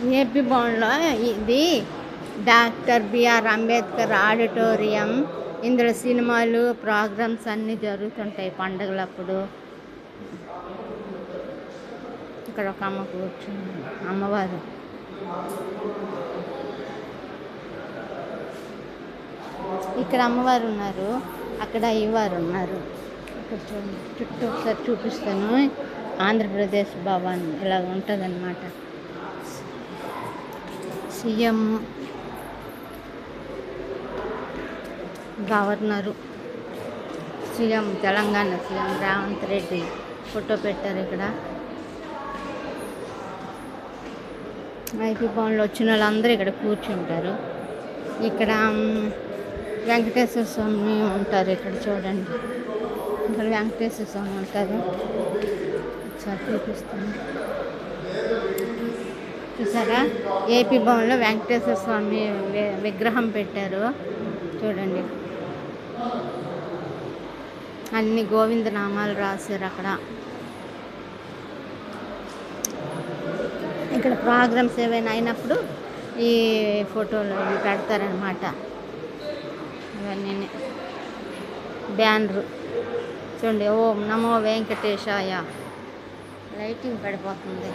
AP భవన్లో ఇది doctor BR Ambedkar auditorium. ఇందులో సినిమాలు ప్రోగ్రామ్స్ అన్నీ జరుగుతుంటాయి పండుగలప్పుడు. ఇక్కడ ఒక అమ్మ కూర్చుంది, అమ్మవారు. ఇక్కడ అమ్మవారు ఉన్నారు, అక్కడ అయ్యవారు ఉన్నారు. ఇక్కడ చూడండి, చుట్టూ ఒకసారి చూపిస్తాను. ఆంధ్రప్రదేశ్ భవన్ ఇలా ఉంటుందన్నమాట. CM, governor, CM Telangana CM Revanth Reddy photo పెట్టారు ఇక్కడ. ఐపీ భవన్లో వచ్చిన వాళ్ళందరూ ఇక్కడ కూర్చుంటారు. ఇక్కడ వెంకటేశ్వర స్వామి ఉంటారు. ఇక్కడ చూడండి, ఇక్కడ వెంకటేశ్వర స్వామి ఉంటారు. ఒకసారి చూపిస్తాను, చూసారా? ఏపీ భవన్లో వెంకటేశ్వర స్వామి విగ్రహం పెట్టారు చూడండి. అన్ని గోవింద నామాలు రాశారు అక్కడ. ఇక్కడ ప్రోగ్రామ్స్ ఏవైనా అయినప్పుడు ఈ ఫోటోలు ఇవి పెడతారనమాట. ఇవన్నీ బ్యానరు చూడండి. ఓం నమో వెంకటేశాయ. లైటింగ్ పడిపోతుంది.